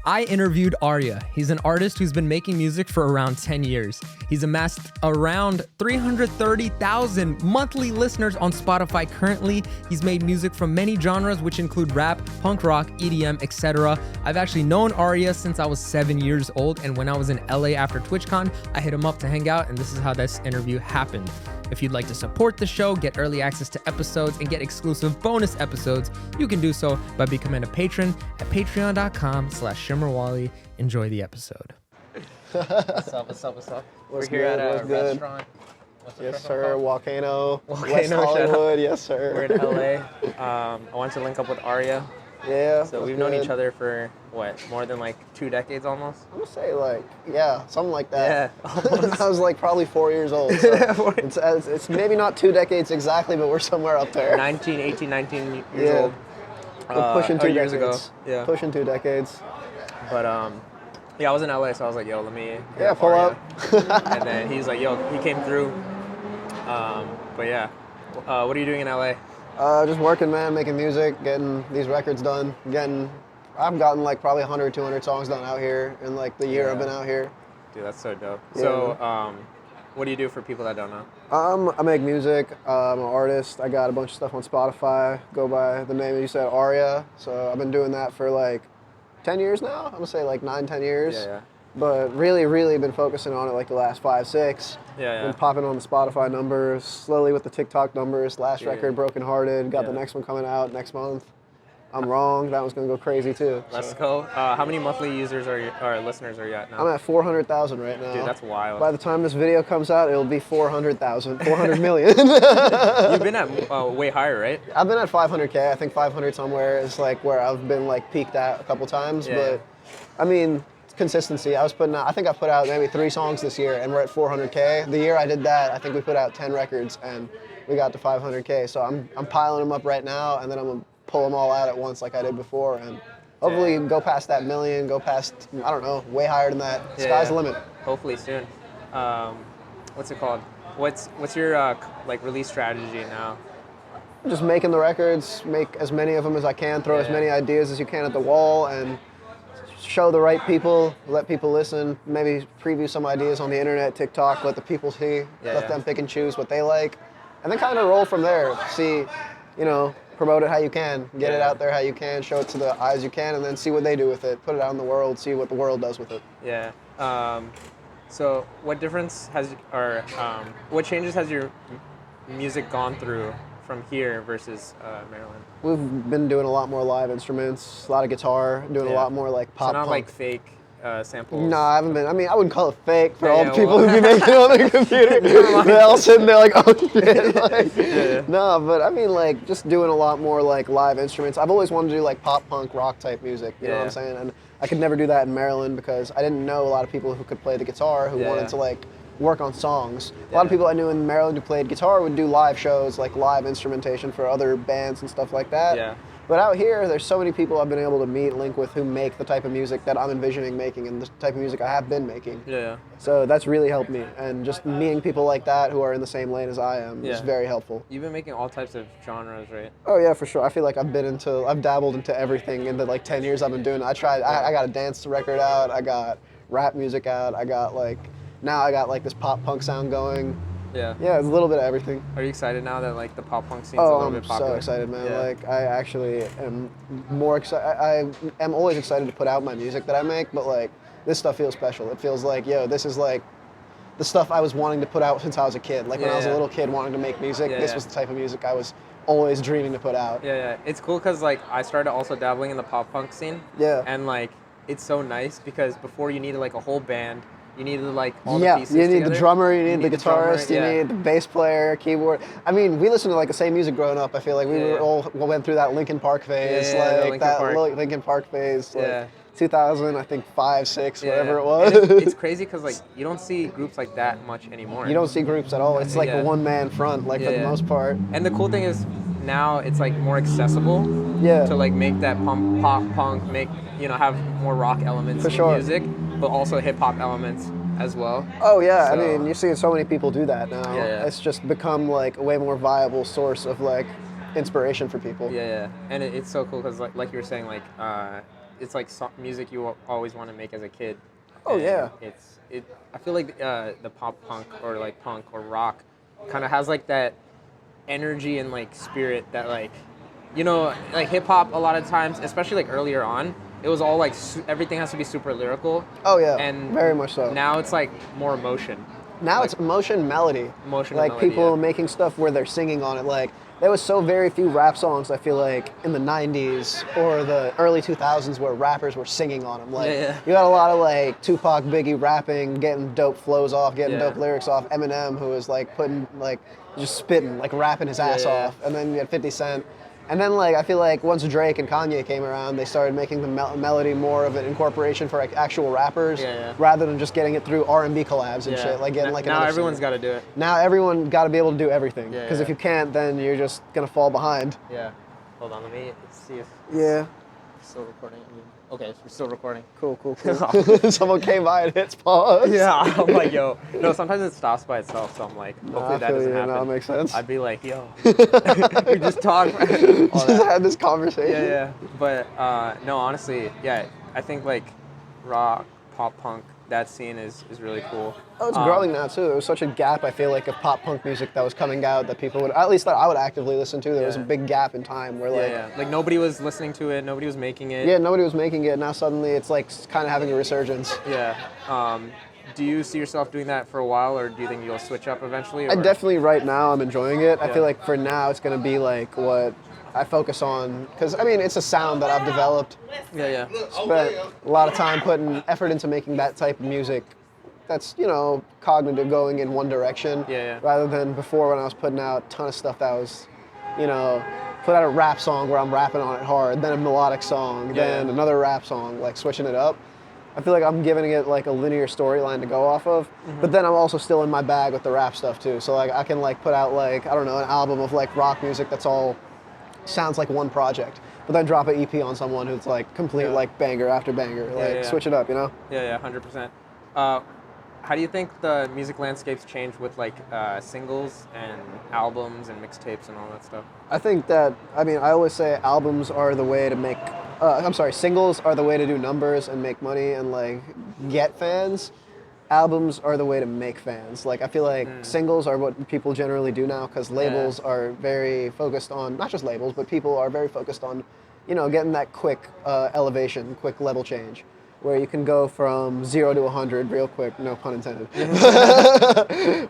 I interviewed Aria. He's an artist who's been making music for around 10 years. He's amassed around 330,000 monthly listeners on Spotify currently. He's made music from many genres, which include rap, punk rock, EDM, etc. I've actually known Aria since I was 7 years old, and when I was in LA after TwitchCon, I hit him up to hang out, and this is how this interview happened. If you'd like to support the show, get early access to episodes, and get exclusive bonus episodes, you can do so by becoming a patron at patreon.com/ShimmerWally. Enjoy the episode. What's up? We're here at a restaurant. Yes, sir. Volcano, West Volcano, Hollywood. Yes, sir. We're in LA. I wanted to link up with Aria. Yeah. So we've known each other for, what, more than like 2 decades almost? I'm gonna say something like that. Yeah, almost. I was like probably 4 years old. So it's maybe not 2 decades exactly, but we're somewhere up there. 19 years old. We're pushing 2 years decades. ago. Yeah. Pushing 2 decades. But yeah, I was in LA, so I was like, yo, let me pull Aria. up. And then he's like, yo, he came through. But yeah, what are you doing in LA? Just working, man, making music, getting these records done. I've gotten like probably 100, 200 songs done out here in like the year I've been out here. Dude, that's so dope. Yeah. So, what do you do for people that don't know? I make music. I'm an artist. I got a bunch of stuff on Spotify. Go by the name you said, Aria. So I've been doing that for like 10 years now. I'm gonna say like 9, 10 years. Yeah. But really been focusing on it like the last 5, 6. Yeah. Been popping on the Spotify numbers, slowly with the TikTok numbers. Last record, Broken Hearted. Got the next one coming out next month. I'm wrong. That one's gonna go crazy too. Let's go. How many monthly users or listeners are you at now? I'm at 400,000 right now. Dude, that's wild. By the time this video comes out, it'll be 400,000, 400 million. You've been at way higher, right? I've been at 500K. I think 500 somewhere is like where I've been like peaked at a couple times. But I mean, consistency. I think I put out maybe 3 songs this year, and we're at 400K. The year I did that, I think we put out 10 records, and we got to 500K. So I'm piling them up right now, and then I'm gonna pull them all out at once like I did before, and hopefully go past that million, go past, I don't know, way higher than that. Sky's the limit. Hopefully soon. What's it called? What's your like release strategy now? Just making the records, make as many of them as I can, throw as many ideas as you can at the wall, and show the right people, let people listen, maybe preview some ideas on the internet, TikTok, let the people see, let them pick and choose what they like, and then kind of roll from there. See, promote it how you can, get it out there how you can, show it to the eyes you can, and then see what they do with it. Put it out in the world, see what the world does with it. Yeah. So what what changes has your music gone through from here versus Maryland? We've been doing a lot more live instruments, a lot of guitar, doing a lot more like pop So not punk. like fake samples? No, I haven't been. I mean, I wouldn't call it fake for all the people who be making it on their computer. They're all sitting there like, oh shit. No, but I mean, like, just doing a lot more like live instruments. I've always wanted to do like pop punk rock type music, you know what I'm saying? And I could never do that in Maryland because I didn't know a lot of people who could play the guitar who wanted to like work on songs. A lot of people I knew in Maryland who played guitar would do live shows, like live instrumentation for other bands and stuff like that. Yeah. But out here, there's so many people I've been able to meet, link with, who make the type of music that I'm envisioning making and the type of music I have been making. Yeah. So that's really helped me. And just meeting people like that who are in the same lane as I am is very helpful. You've been making all types of genres, right? Oh yeah, for sure. I feel like I've dabbled into everything in the like 10 years I've been doing it. I got a dance record out, I got rap music out, now I got like this pop punk sound going. Yeah. Yeah, it's a little bit of everything. Are you excited now that like the pop punk scene's a little bit popular? I'm so excited, man. Like I actually am more excited. I am always excited to put out my music that I make, but like this stuff feels special. It feels like, this is like the stuff I was wanting to put out since I was a kid. Like when I was a little kid wanting to make music, this was the type of music I was always dreaming to put out. Yeah. It's cool because like I started also dabbling in the pop punk scene. Yeah. And like it's so nice because before you needed like a whole band. You needed like all the pieces you need together. the drummer, you need the guitarist, drummer, you need the bass player, keyboard. I mean, we listened to like the same music growing up. I feel like we went through that Linkin Park phase, Linkin Park phase, like 2000, I think 5, 6, whatever it was. It's crazy because like you don't see groups like that much anymore. You don't see groups at all. It's like a one-man front, like for the most part. And the cool thing is now it's like more accessible. To like make that pop punk, have more rock elements in music, but also hip hop elements as well. Oh yeah, I mean, you're seeing so many people do that now. Yeah. It's just become like a way more viable source of like inspiration for people. Yeah. And it's so cool because like you were saying, like it's like music you always want to make as a kid. Oh, and yeah. I feel like the pop punk or like punk or rock kind of has like that energy and like spirit that like, you know, like hip hop a lot of times, especially like earlier on, it was all like everything has to be super lyrical. Oh yeah, and very much so. Now it's like more emotion. Now it's emotion, melody. Like people making stuff where they're singing on it. Like there was so very few rap songs, I feel like, in the 90s or the early 2000s where rappers were singing on them. Like you got a lot of like Tupac, Biggie rapping, getting dope flows off, getting dope lyrics off. Eminem, who was like putting like just spitting, like rapping his ass off. And then you had 50 Cent. And then, like, I feel like once Drake and Kanye came around, they started making the melody more of an incorporation for like, actual rappers, rather than just getting it through R&B collabs and shit. Like getting like now everyone's got to do it. Now everyone got to be able to do everything. Because if you can't, then you're just gonna fall behind. Yeah. Hold on, let me see if. Yeah. It's still recording. Okay, we're still recording. Cool. Someone came by and hits pause. Yeah, I'm like, yo. No, sometimes it stops by itself, so I'm like, hopefully that doesn't happen. No, that makes sense. I'd be like, yo. We just talk. Just had this conversation. Yeah. But, no, honestly, yeah, I think like rock, pop punk, that scene is really cool. Oh, it's growing now too. There was such a gap, I feel like, of pop punk music that was coming out that people would, at least that I would actively listen to. There was a big gap in time where like nobody was listening to it, nobody was making it. Yeah, nobody was making it. Now suddenly it's like kind of having a resurgence. Yeah. Do you see yourself doing that for a while, or do you think you'll switch up eventually? Or? I definitely, right now, I'm enjoying it. I feel like for now it's going to be like what I focus on, because I mean it's a sound that I've developed. Spent a lot of time putting effort into making that type of music that's, you know, cognitive, going in one direction, rather than before when I was putting out a ton of stuff that was, you know, put out a rap song where I'm rapping on it hard, then a melodic song, then another rap song, like switching it up. I feel like I'm giving it like a linear storyline to go off of, but then I'm also still in my bag with the rap stuff too. So like I can like put out like, I don't know, an album of like rock music that's all sounds like one project, but then drop an EP on someone who's like complete like banger after banger, like switch it up, you know? Yeah, 100%. How do you think the music landscapes change with like singles and albums and mixtapes and all that stuff? I think that, I mean, I always say albums are the way to make, singles are the way to do numbers and make money and like get fans. Albums are the way to make fans. Like, I feel like singles are what people generally do now, because labels are very focused on, not just labels, but people are very focused on, you know, getting that quick elevation, quick level change, where you can go from 0 to 100 real quick, no pun intended.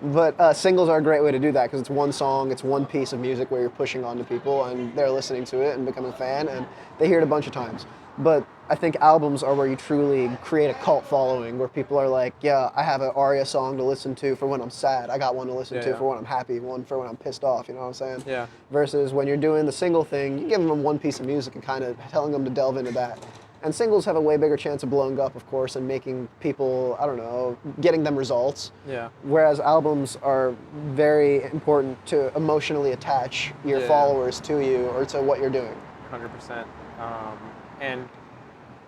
But singles are a great way to do that, because it's one song, it's one piece of music where you're pushing onto people and they're listening to it and becoming a fan, and they hear it a bunch of times. But I think albums are where you truly create a cult following, where people are like, yeah, I have an Aria song to listen to for when I'm sad. I got one to listen to for when I'm happy, one for when I'm pissed off, you know what I'm saying? Yeah. Versus when you're doing the single thing, you give them one piece of music and kind of telling them to delve into that. And singles have a way bigger chance of blowing up, of course, and making people, I don't know, getting them results. Yeah. Whereas albums are very important to emotionally attach your followers to you or to what you're doing. 100%. And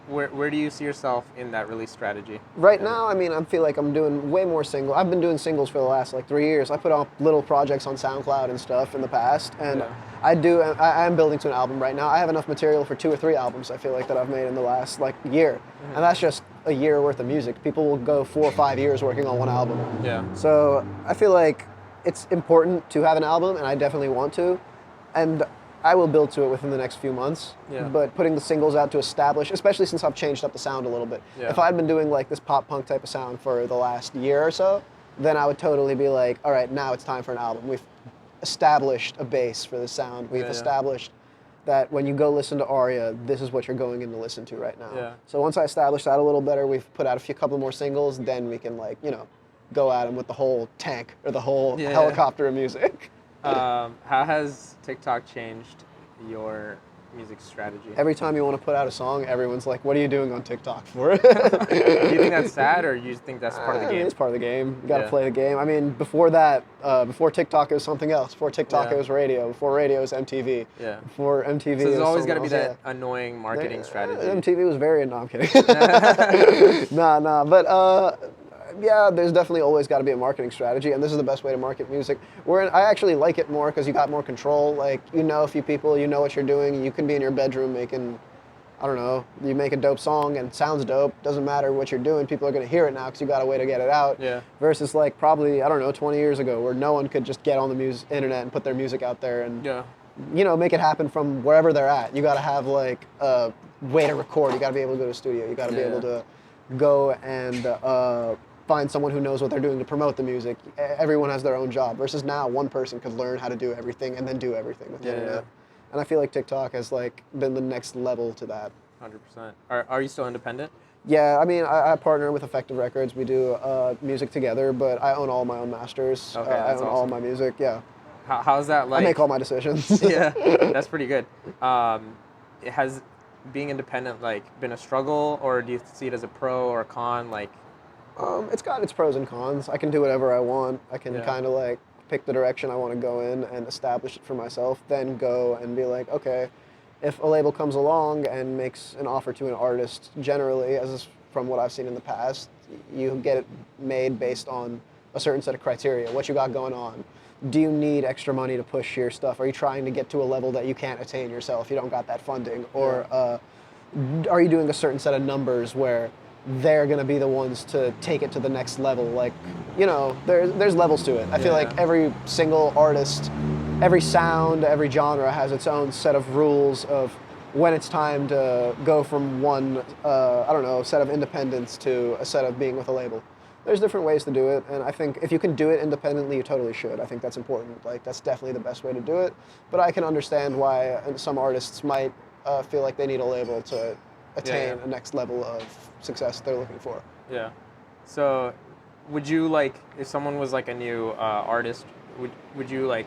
where do you see yourself in that release strategy? Right now, I mean, I feel like I'm doing way more singles. I've been doing singles for the last like 3 years. I put out little projects on SoundCloud and stuff in the past, and I am building to an album right now. I have enough material for 2 or 3 albums, I feel like, that I've made in the last like year. And that's just a year worth of music. People will go 4 or 5 years working on one album. Yeah. So I feel like it's important to have an album, and I definitely want to. And I will build to it within the next few months, but putting the singles out to establish, especially since I've changed up the sound a little bit. If I'd been doing like this pop punk type of sound for the last year or so, then I would totally be like, all right, now it's time for an album. We've established a base for the sound. We've established that when you go listen to Aria, this is what you're going in to listen to right now. So once I establish that a little better, we've put out a couple more singles, then we can like, you know, go at them with the whole tank or the whole helicopter of music. How has TikTok changed your music strategy? Every time you want to put out a song, everyone's like, what are you doing on TikTok for? Do you think that's sad, or you think that's part of the game? It's part of the game. You got to play the game. I mean, before that, before TikTok, it was something else. Before TikTok, it was radio. Before radio, it was MTV. Yeah. Before MTV, so there's always got to be that annoying marketing strategy. MTV was very, no, I'm kidding. Nah, but yeah, there's definitely always got to be a marketing strategy, and this is the best way to market music. I actually like it more because you got more control. Like, you know a few people, you know what you're doing, you can be in your bedroom making, I don't know, you make a dope song and it sounds dope, doesn't matter what you're doing, people are going to hear it now because you got a way to get it out. Yeah. Versus like probably, I don't know, 20 years ago where no one could just get on the internet and put their music out there and, you know, make it happen from wherever they're at. You got to have like a way to record. You got to be able to go to a studio. You got to be able to go and find someone who knows what they're doing to promote the music. Everyone has their own job. Versus now, one person could learn how to do everything and then do everything with the internet. And I feel like TikTok has like been the next level to that. 100%. Are you still independent? Yeah, I mean, I partner with Effective Records. We do music together, but I own all my own masters. Okay, I own awesome. all my music, yeah. How's that like? I make all my decisions. Yeah, that's pretty good. Has being independent like been a struggle, or do you see it as a pro or a con? Like, it's got its pros and cons. I can do whatever I want. I can Yeah. kind of like pick the direction I want to go in and establish it for myself, then go and be like, okay, if a label comes along and makes an offer to an artist, generally, as is from what I've seen in the past, you get it made based on a certain set of criteria, what you got going on. Do you need extra money to push your stuff? Are you trying to get to a level that you can't attain yourself? You don't got that funding? Or are you doing a certain set of numbers where they're going to be the ones to take it to the next level? Like, you know, there's levels to it. I feel like every single artist, every sound, every genre has its own set of rules of when it's time to go from one, I don't know, set of independence to a set of being with a label. There's different ways to do it, and I think if you can do it independently, you totally should. I think that's important. Like, that's definitely the best way to do it. But I can understand why some artists might feel like they need a label to attain a next level of success they're looking for. Yeah. So, would you like, if someone was like a new artist, would you like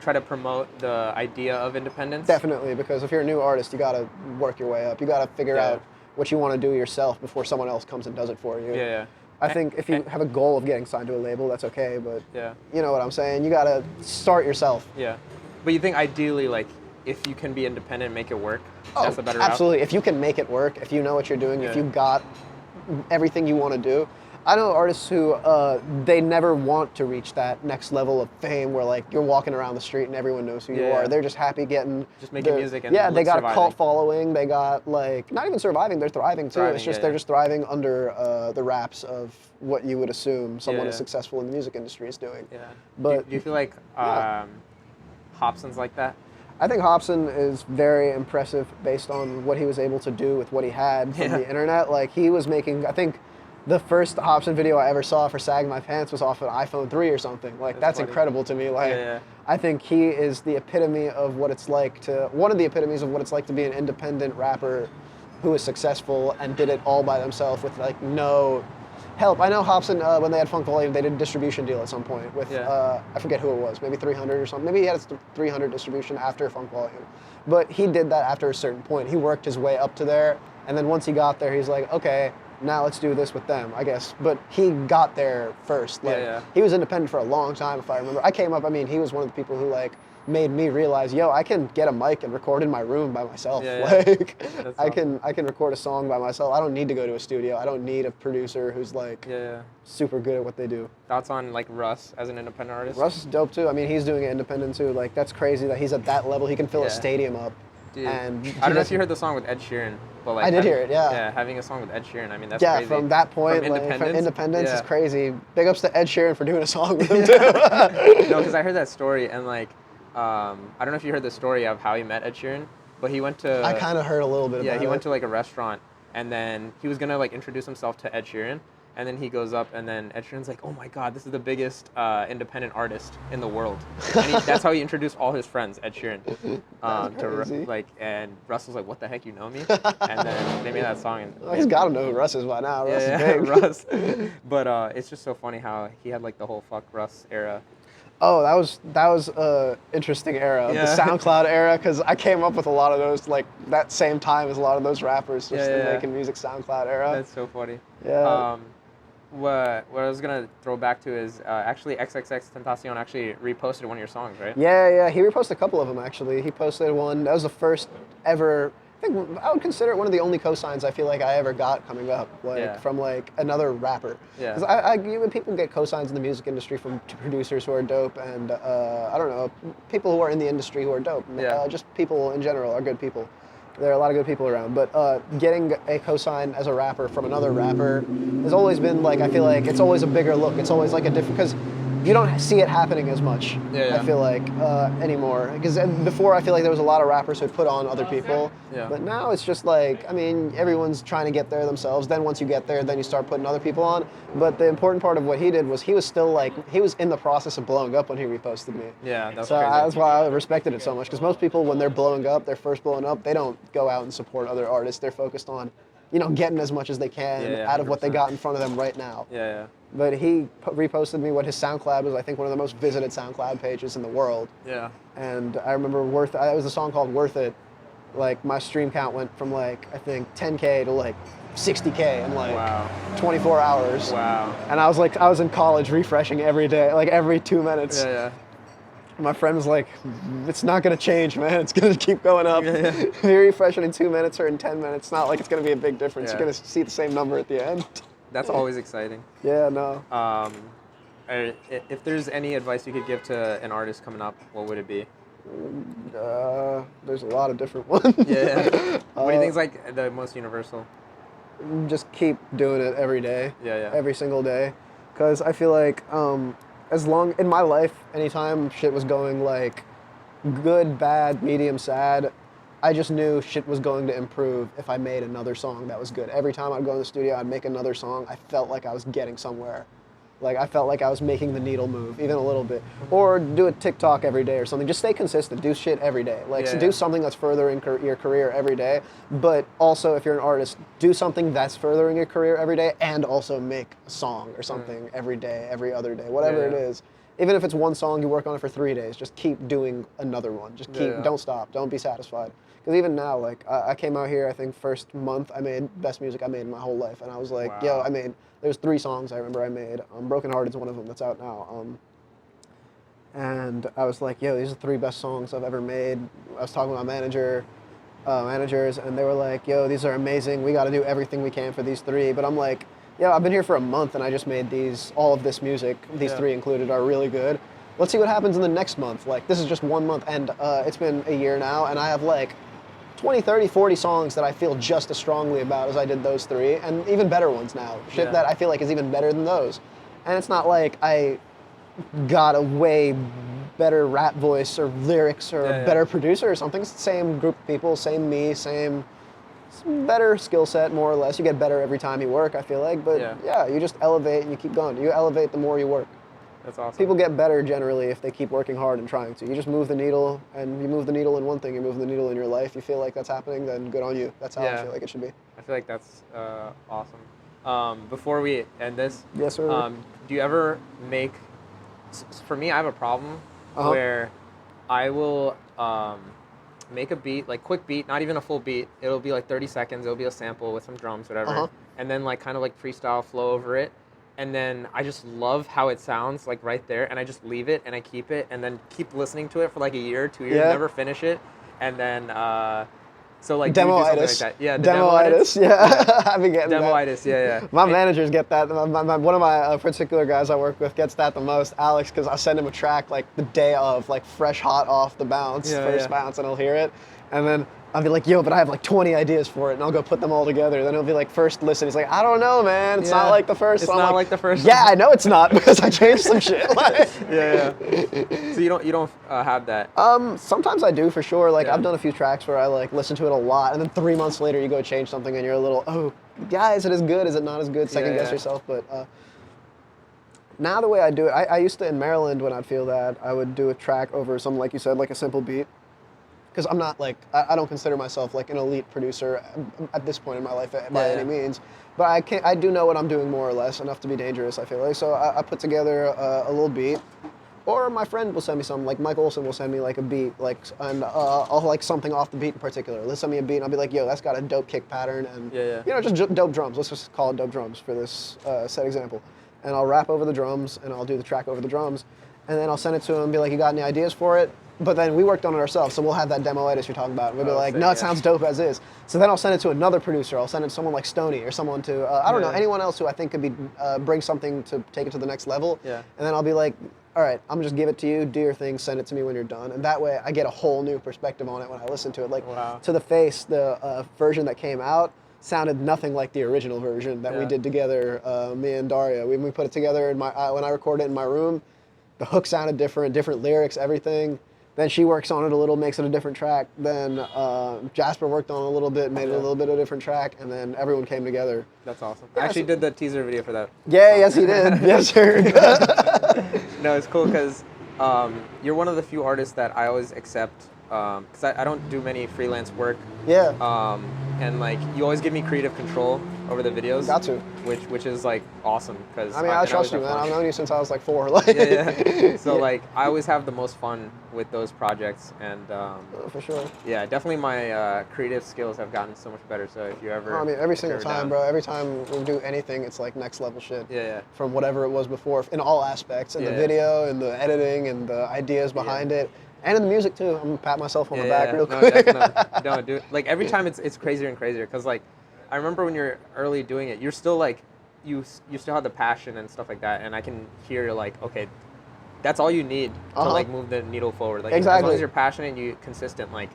try to promote the idea of independence? Definitely, because if you're a new artist, you got to work your way up. You got to figure out what you want to do yourself before someone else comes and does it for you. Yeah. I think if you have a goal of getting signed to a label, that's okay, but you know what I'm saying? You got to start yourself. Yeah. But you think ideally, like, if you can be independent and make it work, that's the better absolutely. route? If you can make it work, if you know what you're doing, if you got everything you want to do. I know artists who they never want to reach that next level of fame where like you're walking around the street and everyone knows who you are. They're just happy getting making music and they got surviving. a cult following. They got like not even surviving, they're thriving too. It's just they're just thriving under the wraps of what you would assume someone is successful in the music industry is doing. Yeah. But do you feel like Hobson's like that? I think Hobson is very impressive based on what he was able to do with what he had from the internet. Like he was making, I think the first Hobson video I ever saw for Sag My Pants was off an iPhone 3 or something. Like that's incredible to me. Like I think he is the epitome of what it's like to, one of the epitomes of what it's like to be an independent rapper who is successful and did it all by themselves with like no help. I know Hobson, when they had Funk Volume, they did a distribution deal at some point with, I forget who it was, maybe 300 or something. Maybe he had 300 distribution after Funk Volume. But he did that after a certain point. He worked his way up to there, and then once he got there, he's like, okay, now let's do this with them, I guess. But he got there first. Like, he was independent for a long time, if I remember. I came up, I mean, he was one of the people who, like, made me realize, yo, I can get a mic and record in my room by myself. Like, I can record a song by myself. I don't need to go to a studio. I don't need a producer who's, like, super good at what they do. Thoughts on, like, Russ as an independent artist? Russ is dope, too. I mean, he's doing it independent, too. Like, that's crazy that he's at that level. He can fill a stadium up. Dude, and I don't know if you heard the song with Ed Sheeran, but like I did hear it, Yeah, having a song with Ed Sheeran, I mean that's crazy. From that point, from Independence is crazy. Big ups to Ed Sheeran for doing a song with him too. No, because I heard that story and like, I don't know if you heard the story of how he met Ed Sheeran, but he went to. I kind of heard a little bit about it. Yeah, he went to like a restaurant and then he was gonna like introduce himself to Ed Sheeran. And then he goes up, and then Ed Sheeran's like, "Oh my God, this is the biggest independent artist in the world." And that's how he introduced all his friends, Ed Sheeran, and Russ was like, "What the heck, you know me?" And then they made that song. And he's got to know who Russ is by now. Russ is big. Russ. But it's just so funny how he had like the whole fuck Russ era. Oh, that was a interesting era, the SoundCloud era, because I came up with a lot of those like that same time as a lot of those rappers, just in making music SoundCloud era. That's so funny. Yeah. What I was gonna throw back to is actually XXXTentacion actually reposted one of your songs, right? Yeah, he reposted a couple of them actually. He posted one. That was the first ever. I think I would consider it one of the only cosigns I feel like I ever got coming up, like from like another rapper. Yeah. Because people get cosigns in the music industry from producers who are dope, and I don't know, people who are in the industry who are dope. Just people in general are good people. There are a lot of good people around, but getting a cosign as a rapper from another rapper has always been like, I feel like it's always a bigger look. It's always like a different, because you don't see it happening as much, I feel like, anymore. Because before, I feel like there was a lot of rappers who put on other people, but now it's just like, I mean, everyone's trying to get there themselves. Then once you get there, then you start putting other people on. But the important part of what he did was he was still like, he was in the process of blowing up when he reposted me. Yeah, that's so crazy. That's why I respected it so much, because most people, when they're blowing up, they're first blowing up, they don't go out and support other artists. They're focused on, you know, getting as much as they can out of what they got in front of them right now. But he reposted me what his SoundCloud was, I think, one of the most visited SoundCloud pages in the world. Yeah. And I remember it was a song called Worth It. Like, my stream count went from, like, I think 10K to, like, 60K in, like, 24 hours. Wow. And I was in college refreshing every day, like, every 2 minutes. Yeah. My friend was like, it's not going to change, man. It's going to keep going up. If you refresh it in 2 minutes or in 10 minutes, it's not like it's going to be a big difference. You're going to see the same number at the end. That's always exciting. Yeah, no. If there's any advice you could give to an artist coming up, what would it be? There's a lot of different ones. What do you think is like the most universal? Just keep doing it every day. Every single day. Because I feel like in my life, anytime shit was going like good, bad, medium, sad, I just knew shit was going to improve if I made another song that was good. Every time I'd go in the studio, I'd make another song. I felt like I was getting somewhere. Like, I felt like I was making the needle move, even a little bit. Or do a TikTok every day or something. Just stay consistent. Do shit every day. Like, do something that's furthering your career every day. But also, if you're an artist, do something that's furthering your career every day, and also make a song or something every day, every other day, whatever it is. Even if it's one song, you work on it for 3 days. Just keep doing another one. Just keep, don't stop. Don't be satisfied. Because even now, like, I came out here, I think first month, I made best music I made in my whole life. And I was like, yo, there's 3 songs I remember I made. Broken Heart is one of them that's out now. And I was like, yo, these are 3 best songs I've ever made. I was talking with my managers, and they were like, yo, these are amazing. We got to do everything we can for these 3. But I'm like, yeah, I've been here for a month, and I just made all of this music. These 3 included are really good. Let's see what happens in the next month. Like, this is just 1 month, and it's been a year now, and I have like 20, 30, 40 songs that I feel just as strongly about as I did those 3, and even better ones now. Shit that I feel like is even better than those. And it's not like I got a way better rap voice or lyrics or a better producer or something. It's the same group of people, same me, same better skill set, more or less. You get better every time you work, I feel like. But you just elevate and you keep going. You elevate the more you work. That's awesome. People get better generally if they keep working hard and trying to. You just move the needle, and you move the needle in one thing, you move the needle in your life. You feel like that's happening, then good on you. That's how I feel like it should be. I feel like that's awesome. Before we end this, yes, sir. Do you ever make, for me, I have a problem where I will make a beat, like quick beat, not even a full beat. It'll be like 30 seconds. It'll be a sample with some drums, whatever. And then like kind of like freestyle flow over it. And then I just love how it sounds, like right there, and I just leave it and I keep it, and then keep listening to it for like a year, 2 years, never finish it, and then so like demo-itis. Like that. Yeah, demo-itis. I've been getting demo-itis. that. My managers get that. One of my particular guys I work with gets that the most, Alex, because I send him a track like the day of, like fresh, hot off the bounce, first bounce, and he'll hear it, and then I'll be like, yo, but I have like 20 ideas for it, and I'll go put them all together. Then he'll be like, first listen. He's like, I don't know, man. It's not like the first song. It's not like the first Yeah, I know it's not, because I changed some shit. So you don't have that? Sometimes I do, for sure. Like, I've done a few tracks where I like listen to it a lot, and then 3 months later you go change something, and you're a little, is it as good? Is it not as good? Second guess yourself. But now the way I do it, I used to, in Maryland, when I'd feel that, I would do a track over something, like you said, like a simple beat. Because I'm not like, I don't consider myself like an elite producer at this point in my life by any means. But I do know what I'm doing more or less, enough to be dangerous, I feel like. So I put together a little beat. Or my friend will send me something, like Mike Olson will send me like a beat, like, and I'll like something off the beat in particular. He'll send me a beat and I'll be like, yo, that's got a dope kick pattern, and you know, just dope drums. Let's just call it dope drums for this set example. And I'll rap over the drums, and I'll do the track over the drums. And then I'll send it to him and be like, you got any ideas for it? But then we worked on it ourselves, so we'll have that demo-itis you're talking about. We'll be like, no, it sounds dope as is. So then I'll send it to another producer. I'll send it to someone like Stoney, or someone to, I don't know, anyone else who I think could be bring something to take it to the next level. And then I'll be like, all right, I'm just give it to you, do your thing, send it to me when you're done. And that way I get a whole new perspective on it when I listen to it. Like To the Face, the version that came out sounded nothing like the original version that we did together, me and Daria. When we put it together in when I recorded it in my room, the hook sounded different lyrics, everything. Then she works on it a little, makes it a different track. Then Jasper worked on it a little bit, made it a little bit of a different track, and then everyone came together. That's awesome. I actually did the teaser video for that. Yeah, yes he did. Yes, sir. No, it's cool because you're one of the few artists that I always accept, because I don't do many freelance work. Yeah. And like you always give me creative control over the videos. Got to. Which is like awesome because I mean I trust you, man. I've known you since I was like 4. Like yeah. So like I always have the most fun with those projects, and for sure. Yeah, definitely my creative skills have gotten so much better. So if you ever, I mean every single time, bro. Every time we do anything, it's like next level shit. Yeah. From whatever it was before, in all aspects, in the video, and the editing, and the ideas behind it. And in the music too. I'm gonna pat myself on the back real quick. Definitely. No, dude. Like every time it's crazier and crazier because like I remember when you're early doing it, you're still like you still have the passion and stuff like that, and I can hear like okay, that's all you need to like move the needle forward. Like as long as you're passionate and you're consistent, like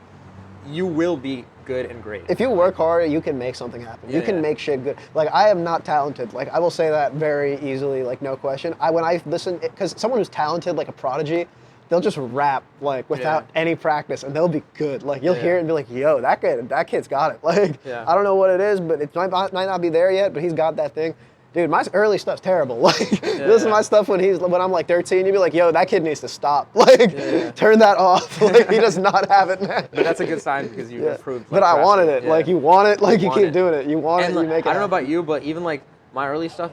you will be good and great. If you work hard, you can make something happen. You can make shit good. Like I am not talented. Like I will say that very easily, like no question. When I listen, because someone who's talented, like a Prodigy, they'll just rap like without any practice, and they'll be good. Like you'll hear it and be like, "Yo, that kid's got it." Like I don't know what it is, but it might not be there yet. But he's got that thing. Dude, my early stuff's terrible. Like this is my stuff when I'm like 13. You'd be like, "Yo, that kid needs to stop. Like turn that off. Like he does not have it, man." But that's a good sign because you improved. Like, but I wanted it. Like you want it. Like you keep doing it. You want it. You make it. I don't know about you, but even like my early stuff,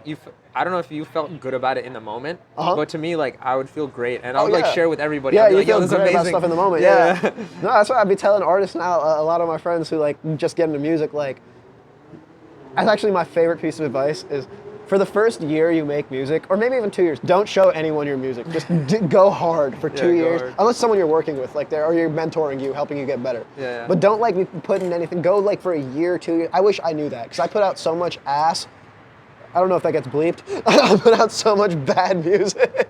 I don't know if you felt good about it in the moment, but to me, like, I would feel great, and I would, like, share with everybody. Yeah, I'd be you like, feel this great amazing. about stuff in the moment, yeah. No, that's what I'd be telling artists now, a lot of my friends who, like, just get into music, like, that's actually my favorite piece of advice is, for the first year you make music, or maybe even 2 years, don't show anyone your music. Just go hard for 2 years, unless someone you're working with, like, or you're mentoring you, helping you get better. But don't, like, be putting anything, go, like, for a year, 2 years. I wish I knew that, because I put out so much ass. I don't know if that gets bleeped. I put out so much bad music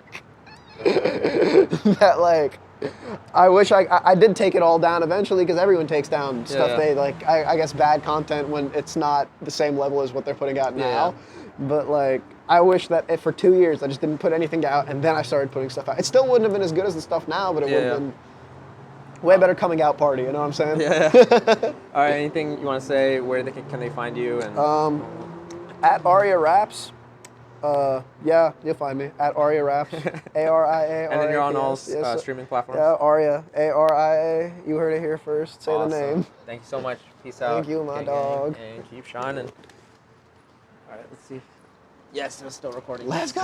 that like, I wish I did take it all down eventually because everyone takes down stuff they like. I guess bad content when it's not the same level as what they're putting out now. But like, I wish that if for 2 years I just didn't put anything out and then I started putting stuff out. It still wouldn't have been as good as the stuff now, but it would have been way better coming out party. You know what I'm saying? All right. Anything you want to say? Where can they find you? And at Aria Raps. Yeah, you'll find me at Aria Raps. A-R-I-A. And then you're on all streaming platforms. Yeah, Aria. A-R-I-A. You heard it here first. Say the name. Thank you so much. Peace out. Thank you, my dog. And keep shining. All right, let's see. Yes, it's still recording. Let's go.